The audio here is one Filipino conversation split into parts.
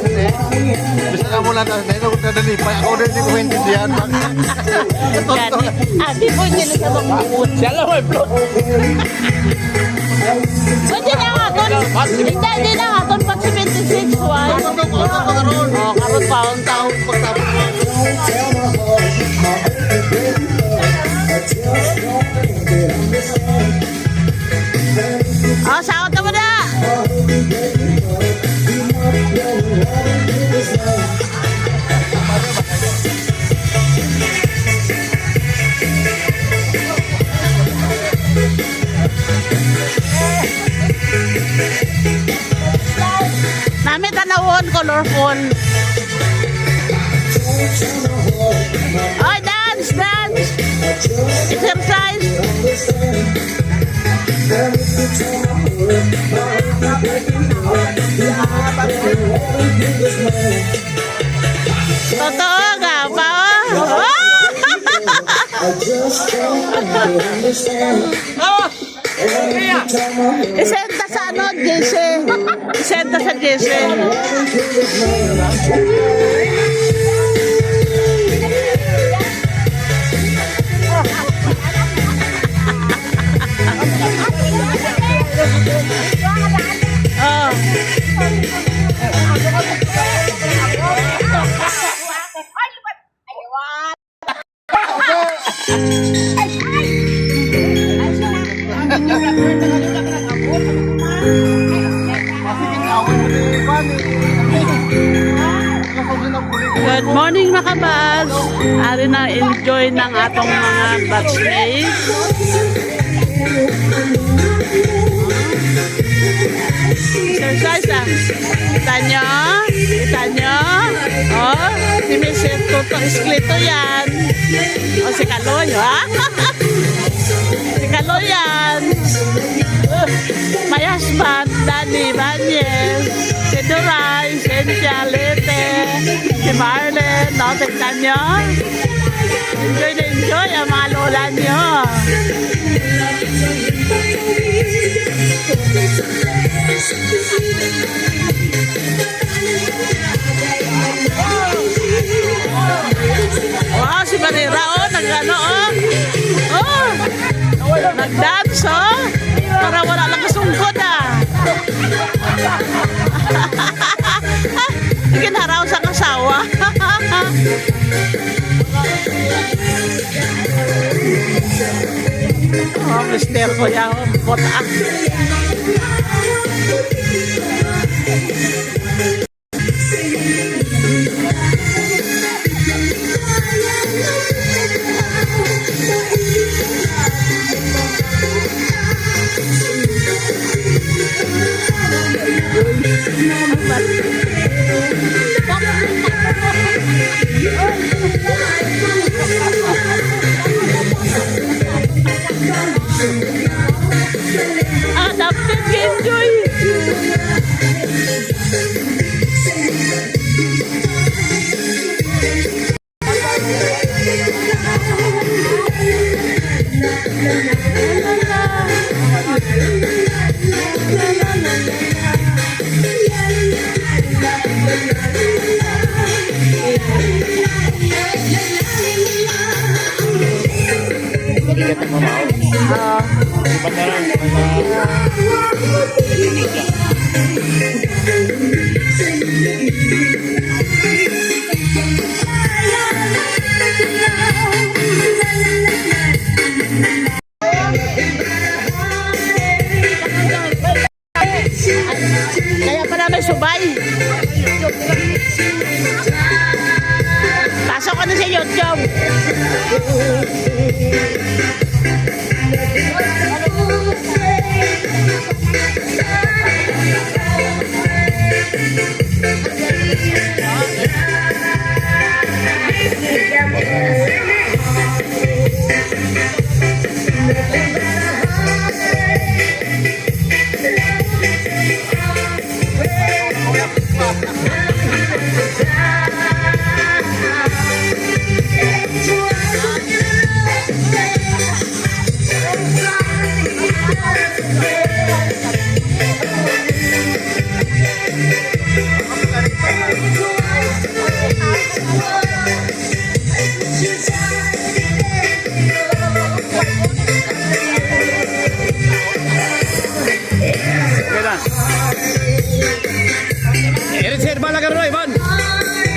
sini. Bisa kamu lantas na ito kung nadalipay. Ako din hindi ko maintindihan. Adi po dyan sa mga bukod. Siya lang may plot. Pwede na nga doon. Hindi na nga doon. Pag 76, why? Karot pa ang taong pagtapos. Oh, sahot na mo na! Nami tanawon, colorful. Oh, dance, dance! Exercise! Totoo nga ba? Isenta sa ano, JC. Isenta sa JC. Good morning mga kabats. Ari na enjoy ng atong mga batchmates. Exercise lang. Kita nyo? Kita nyo? Oh, si Mr. Toto Esklito yan. O si Kaloy, ha? Si Kaloy yan. My husband, Danny Banyes, si Duray, Cynthia Lete, si Marlene, no? Tignan nyo. Enjoy na enjoy ang mga lola nyo. Wow, si Marira, oh, nag-ano, oh. Oh, nag-dance, oh. Para wala lang kasungkod, ah. Ginaraw sa kasawa. Oh, mister ko yan, bota. Ah, dapat enjoy. Kaya pa namin subay. Pasok ka na sa YouTube.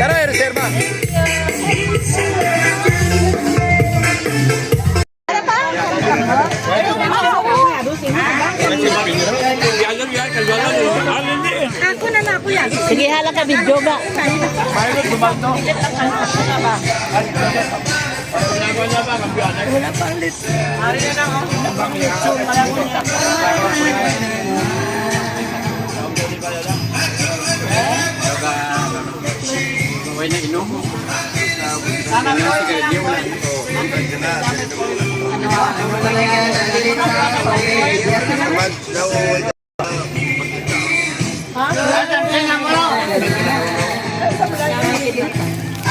Tara, reserva. Ako na na, kuya. Sige, hala ka video ba?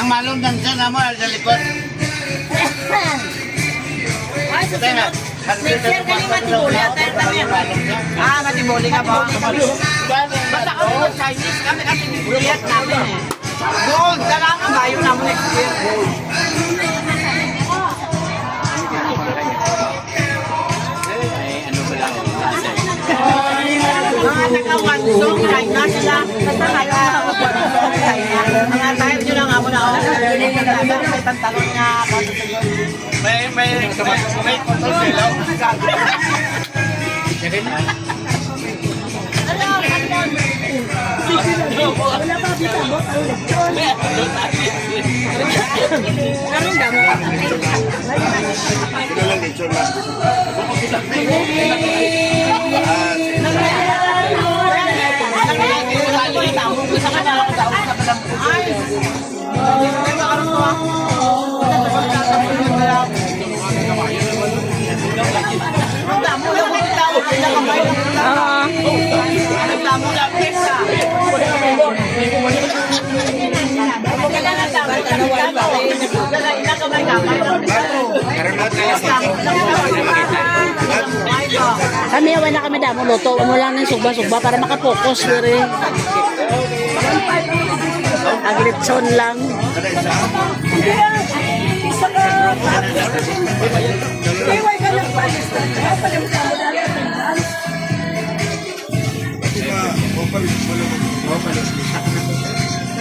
Ang malong dan dyan mo sa likod. Siya kani matibuli at tayo tayo. Matibuli ka ba? Basta kami mo Chinese, kami kasi bibuliyat namin eh. Doon, kailangan ba yun naman experience. Mga nakawansong, kahit na sila, basta kayo ang nakawansong, mga tayo nyo lang ako na ako, may pantalon nga ako. May kontrol silaw. Kami, wala kami damo luto. Ano lang ng sugba-sugba para makapokus rin. Agritson lang.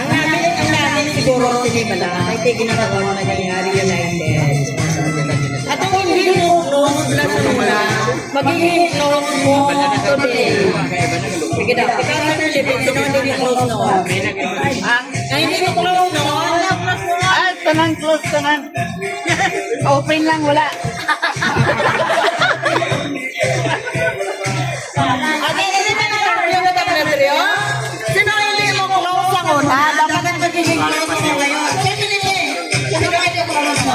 Ang natin siguro hindi pala, may tigil na ako na nangyayari United. At ang hindi mo close na sa muna, magiging close mo today. Sige daw, ikaw na nalipin, sino hindi close no? Ang hindi mo close no? Ay, tanan close, tanan. Open lang, wala. Hindi na nakakaryo na tayo na seryo? Sino hindi mo close sa una? Dapat ang magiging close mo ngayon. Sino hindi? Sino hindi close mo?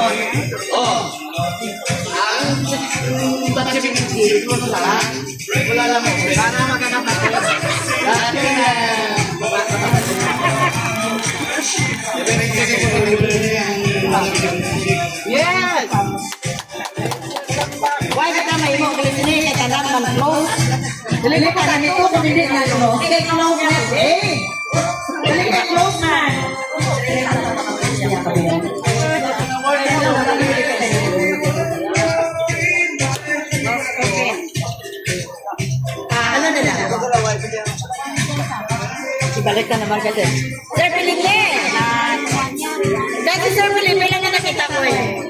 Wala lang mo. Para magkakapatid. Yes! Why ka na may mo kilisini ka na man close? Dili ka na nito kung hindi na close. Sige, close na. Dili ka close na. Ano na lang? Ibalik ka naman kasi. Sir Felipe! Dati Sir Felipe lang na nakita ko eh.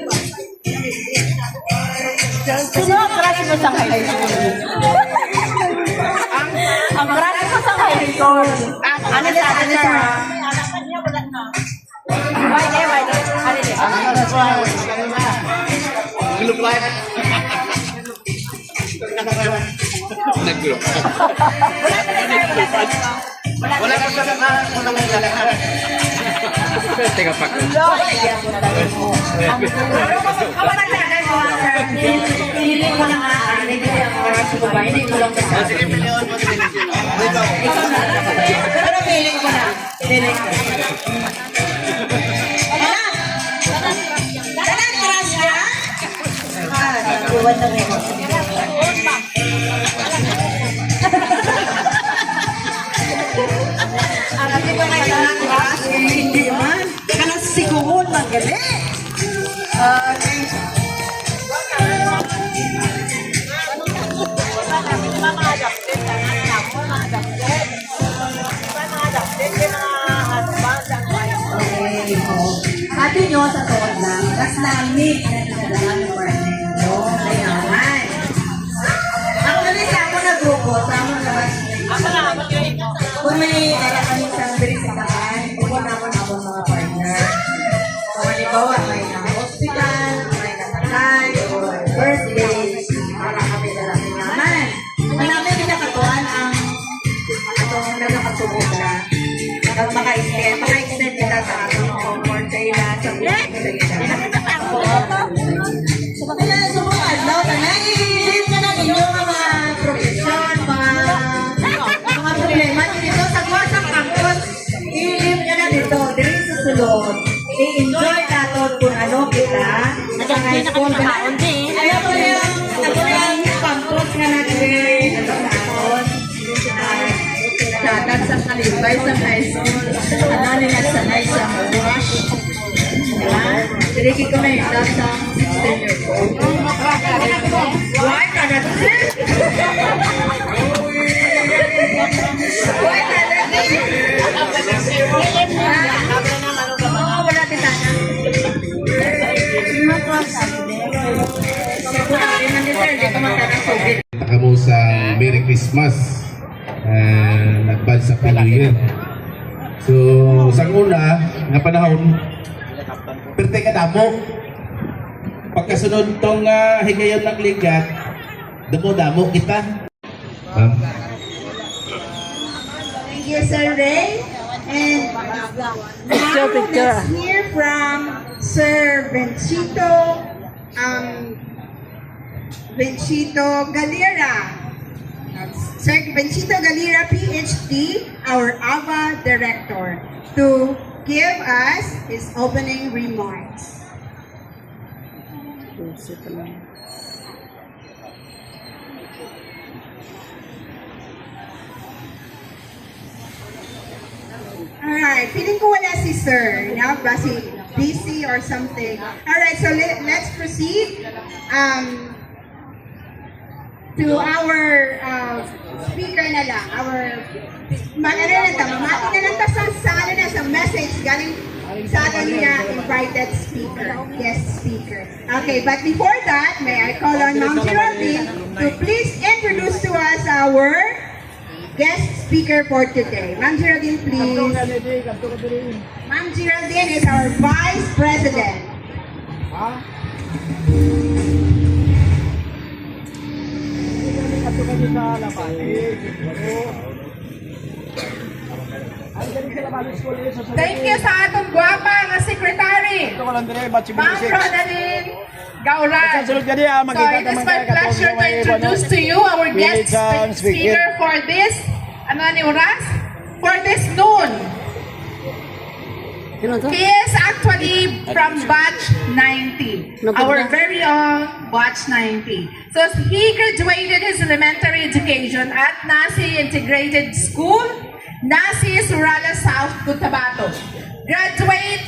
Sino ang crush mo sa high school? Ang crush mo sa high school? Ano sa atin sir? Why there? Ano Group life. Nag-group. Wala ka sa mga teka pa. Hindi ko lang hindi ko lang Sige, million mo din. pero feeling ko na. Feeling ko. Tanan crush ka? Buwan na rin. Arati ko kayo tanan crush? Hindi man. Kanas siguhon magaling. Okay. Ate nyo sa tuod lang. Mas lamig na pinadala ng partner nyo. Dayawan. Actually, sa ako na grupo, sa ako na kung may kami sa birisitahan, kung naman ako mga partner. Kung halimbawa, may na-hospital, may namatay, or birthday, para kami dalawin naman. Kung namin pinakatuan ang atong nagkakasubok na maka-extend kita sa atong comfort day na sa buhay ko sa isa. Kaya sumukan daw, tanay, ka na ninyo mga profesyon, mga problema dito sa Guasang Campus. I-live ka na dito, dito sa sulod. I-enjoy nato kung ano kita. At ang high school ka na. Alam mo yung campus nga natin. Dagat sa kalibay sa high school. Ano nila sanay sa wash. Diba? Diriki ko na yung data 16 years old. Why ka na din? Why ka na din? Oo, wala din sana. Taka mo sa Merry Christmas. Nag-advance sa New Year. So, sa una, nga panahon, perte ka damo. Pagkasunod tong higayon ng ligat, damo-damo kita. Thank you, Sir Ray. And now, let's hear from Sir Benchito Galera. Sir Benchito Galera, PhD, our AVA Director, to give us his opening remarks. Alright, feeling ko wala si Sir, basi busy or something. Alright, so let's proceed to our speaker na lang, mamati na lang sa message galing sa atin niya invited speaker, guest speaker. Okay, but before that, may I call on Ma'am Geraldine to please introduce to us our guest speaker for today. Ma'am Geraldine, please. Ma'am Geraldine is our Vice President. Thank you sa atong guwapa nga secretary, Ma'am Rodaline Gauran. So it is my pleasure to introduce to you our guest speaker for this, for this noon. He is actually from batch 90, our very own batch 90. So he graduated his elementary education at Nasi Integrated School, Nasi Surala South, Cotabato. Graduate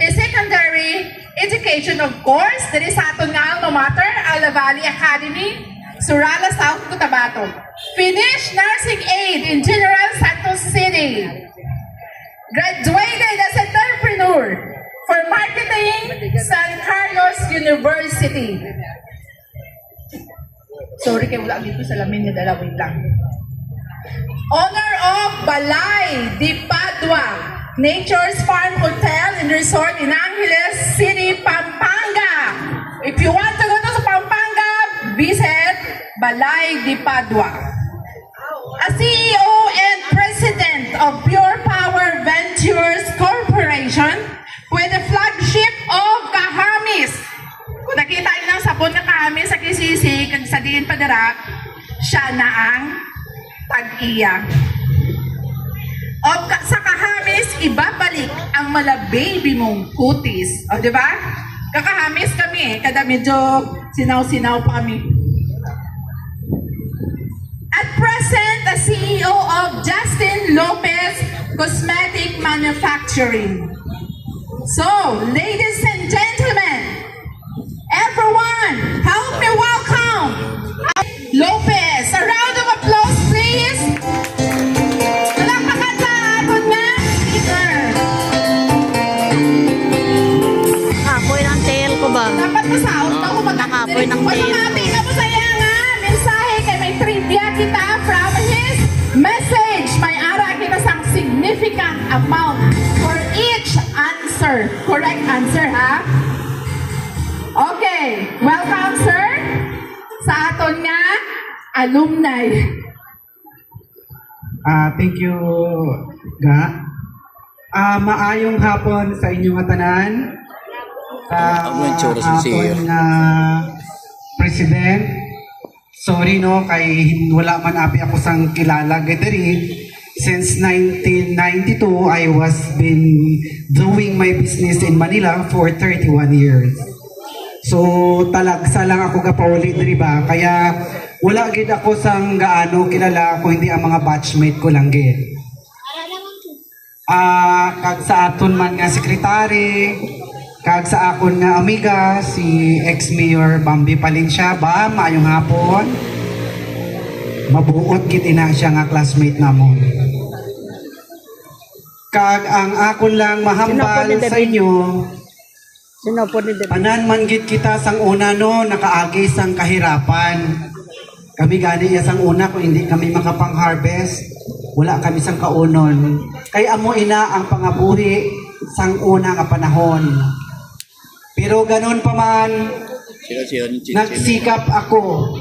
his secondary education, of course, that is aton nga alma mater, Ala Valley Academy, Surala South, Cotabato. Finished nursing aid in General Santos City. Graduated as entrepreneur for marketing San Carlos University. Sorry kayo wala dito sa lamin na dalawin lang. Owner of Balay de Padua, Nature's Farm Hotel and Resort in Angeles City, Pampanga. If you want to go to Pampanga, visit Balay de Padua. A CEO and President of Pure Power Ventures Corporation with the flagship of Kahamis. Kung nakita nyo ng sabon na Kahamis sa Kisisi, kag sa diin padara, siya na ang tag-iya. Sa Kahamis, ibabalik ang baby mong kutis. O, di ba? Kakahamis kami, kada medyo sinaw-sinaw pa kami. At present, the CEO of Justin Lopez Cosmetic Manufacturing. So, ladies and gentlemen, everyone, help me welcome Lopez. A round of applause, please. Palakpakan sa aton nga speaker. answer. Correct answer, ha? Okay. Welcome, sir. Sa aton nga alumni. Thank you, Ga. Maayong hapon sa inyong tanan. Hapon na President. Sorry no, kay wala man api ako sang kilala gadiri. Since 1992, I was been doing my business in Manila for 31 years. So talagsa lang ako kapauli diri ba, kaya wala gid ako sang gaano kilala kung hindi ang mga batchmate ko lang gid. Kag sa aton man nga sekretary, kag sa akon nga amiga si ex-mayor Bambi Palencia ba, maayong hapon. Mabuot gid ina siya nga classmate namon. Kag ang akon lang mahambal sa inyo, Sino po ni David? tanan man gid kita sang una no, nakaagi sang kahirapan. Kami gani ya sang una kung hindi kami makapang-harvest, wala kami sang kaunon. Kay amo ina ang pangabuhi sang una nga panahon. Pero ganon pa man, nagsikap ako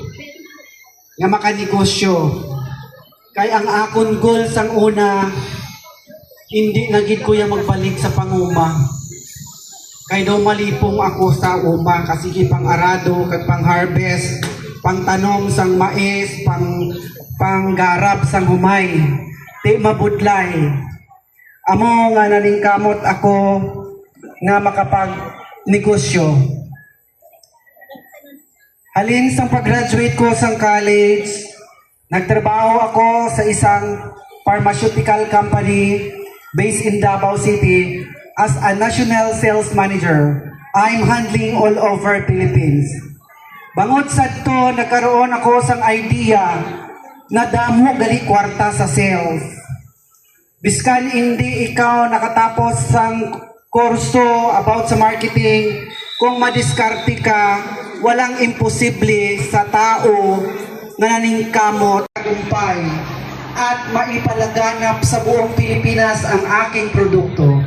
nga makanegosyo. Kay ang akon goal sang una, hindi na gid ko ya magbalik sa panguma. Kay daw malipong ako sa uma kasi pang arado kag pang harvest, pang tanom sang mais, pang garap sang humay. Di mabudlay. Amo nga naningkamot ako nga makapag negosyo. Halin sa pag-graduate ko sa college, nagtrabaho ako sa isang pharmaceutical company based in Davao City as a national sales manager. I'm handling all over Philippines. Bangod sa to, nagkaroon ako sang idea na damo gali kwarta sa sales. Biskan hindi ikaw nakatapos sang kurso about sa marketing, kung madiskarte ka, walang imposible sa tao na naningkamot, tagumpay, at maipalaganap sa buong Pilipinas ang aking produkto.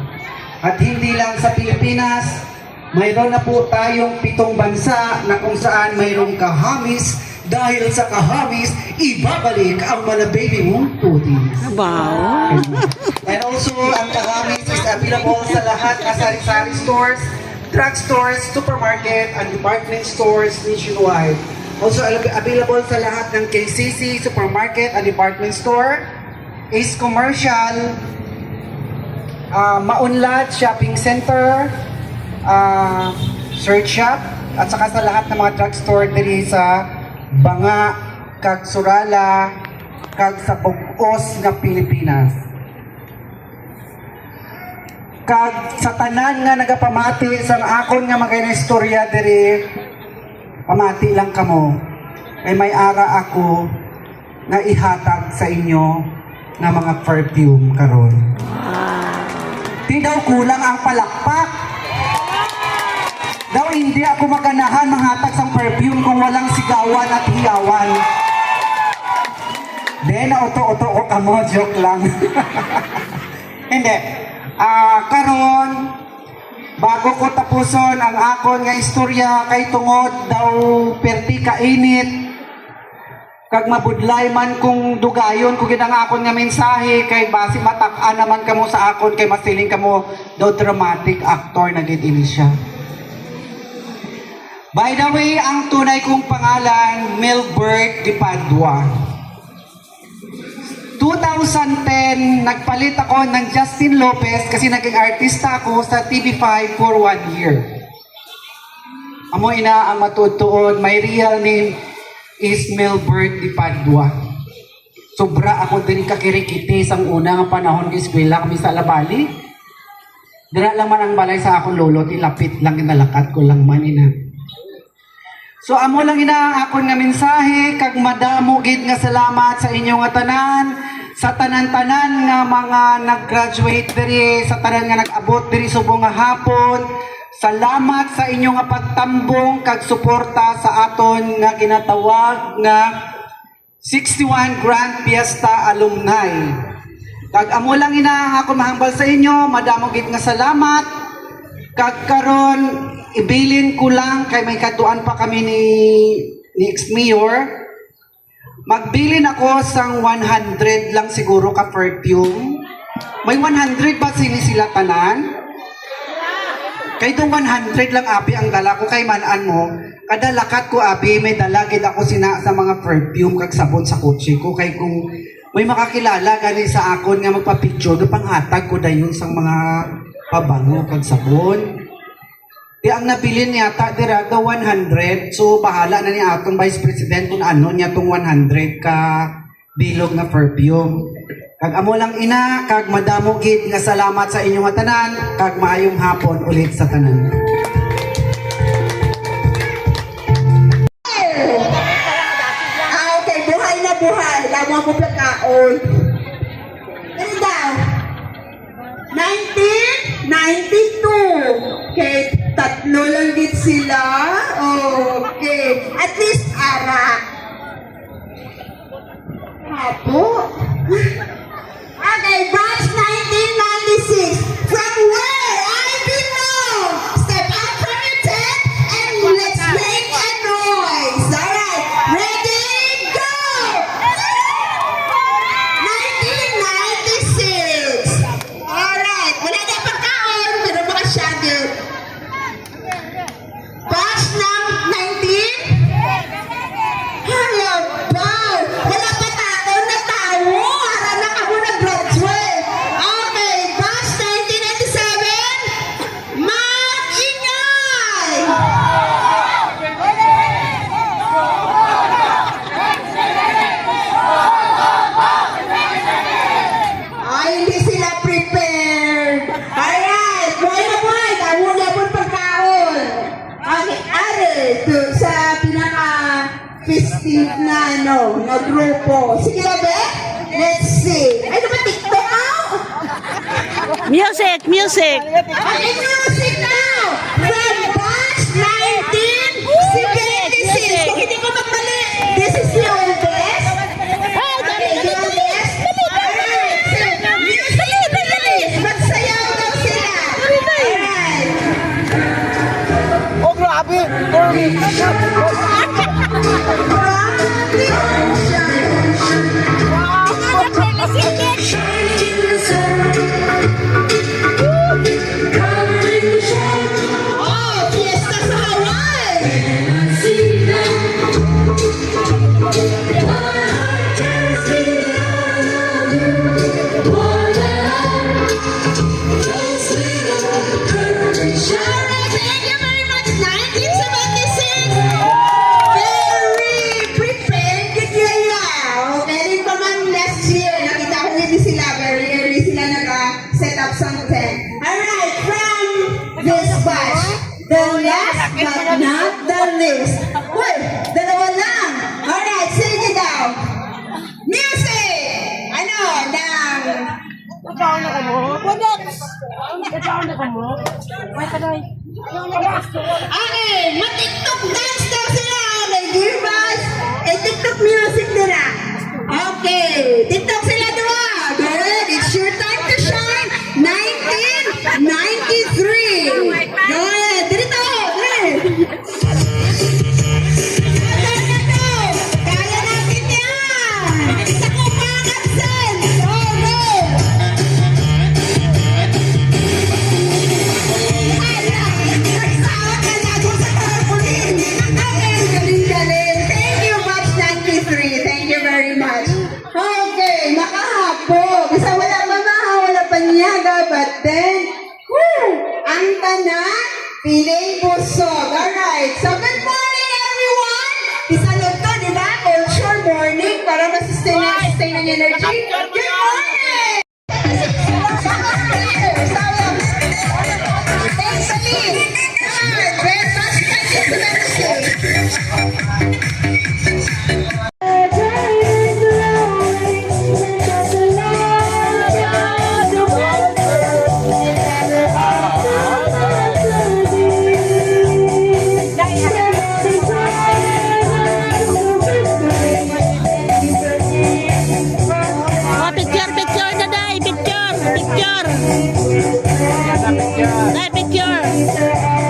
At hindi lang sa Pilipinas, mayroon na po tayong 7 bansa na kung saan mayroong kahamis. Dahil sa kahamis, ibabalik ang mga baby mong putis. Wow. And also, ang kahamis is available sa lahat ng sari-sari stores, drugstores, supermarket, and department stores nationwide. Also available sa lahat ng KCC, supermarket, and department store, Ace Commercial, Maunlad Shopping Center, Search Shop, at saka sa lahat ng mga drugstore diri sa Banga, kag Surala, kag sa Bugos nga Pilipinas. Kag sa tanan nga nagapamati sa akon nga mga istorya diri, pamati lang kamo. Ay may ara ako na ihatag sa inyo na mga perfume karon. Di daw kulang ang palakpak. Daw hindi ako maganahan manghatag sang perfume kung walang sigawan at hiyawan. Then, auto-auto ko kamo, joke lang. Hindi. Karon, bago ko tapuson ang akon nga istorya kay tungod daw perti kainit, kag mabudlay man kung dugayon kung ginang akon nga mensahe kay basi matak-an naman kamo sa akon kay masiling kamo daw dramatic actor na gid ini siya. By the way, ang tunay kong pangalan, Milbert Di Padua. 2010, nagpalit ako ng Justin Lopez kasi naging artista ako sa TV5 for 1 year. Amo ina ang matutuon, my real name is Milbert Di Padua. Sobra ako din kakirikiti sang una nga panahon ng eskwela kami sa Labali. Dira lang man ang balay sa akong lolo, tilapit lang inalakat ko lang man ina. So amo lang ina akon nga mensahe kag madamo gid nga salamat sa inyo nga tanan, sa tanan-tanan nga mga nag-graduate diri, sa tanan nga nag-abot diri subong nga hapon. Salamat sa inyo nga pagtambong kag suporta sa aton nga ginatawag nga 61 Grand Fiesta Alumni. Kag amo lang ina akon mahambal sa inyo, madamo gid nga salamat. Kagkaron, ibilin ko lang kay may katuan pa kami ni ex-mayor. Magbilin ako sang 100 lang siguro ka perfume. May 100 ba sila tanan? Kay itong 100 lang abi ang dala ko kay manan mo. Kada lakat ko abi may dalagid ako sa mga perfume kag sabon sa kotse ko kay kung may makakilala gani sa akon nga magpa-picture do panghatag ko dayon sang mga pabango kag sabon. Di ang nabilin yata dira daw 100. So bahala na ni atong Vice President kung ano niya tong 100 ka bilog na perfume. Kag amo lang ina, kag madamo gid nga salamat sa inyong tanan, kag maayong hapon ulit sa tanan. Okay, buhay na buhay. Lama mo pagkaon. Ano daw? 1992. Okay, tatlo lang din sila. Okay. At least, ara. Apo. Okay, batch 1996. From where I belong. Step out from your tent and let's make a noise. Alright, ready, go! 1996. Alright, wala na pagkaon, pero mga shadow. Batch ng 19? Halabaw! Wala pa tao na tao! Harap na ako nag-graduate! Okay, batch 1997! Mag-ingay! Ay, hindi sila prepared! Alright! Buhay na buhay! Tamo na po pagkaon! Okay, are to sa pinaka-festive na na grupo. Sige na ba? Let's see. Ay, naman TikTok out? Music, music. Okay, music now! From batch 1976. Kung hindi ko magmali, this is the oldest. Okay, the oldest. Alright, so, music, please. Magsayaw daw sila. Alright. Oh, grabe! Oh, fiesta sa Hawaii! Alright, thank you very much. 1976. Very prepared. Good year, yeah. Okay, rin pa man last year. Nakita ko hindi sila. Very early sila naka-set up something. Alright, from this batch, the last but not the least. Uy, dalawa lang. Alright, sige daw. Music! Ano, ng... Okay, mag-TikTok dance daw sila. May give us a TikTok music nila. Okay, TikTok sila dua. Good, it's your time to shine. 1993. Good, dito, dito. Kaya natin yan. Sa kumangat sen. Oh, no. Thank you, Batch 93. Thank you very much. Okay, nakahapo. Bisa wala mamaha, wala panyaga, but then, ang tanan, piling busog. Alright, so good morning, everyone. Isalog to, di ba? Culture morning para ma-sustain ang energy. Good morning! Thanks, Salim. Very much. Mr.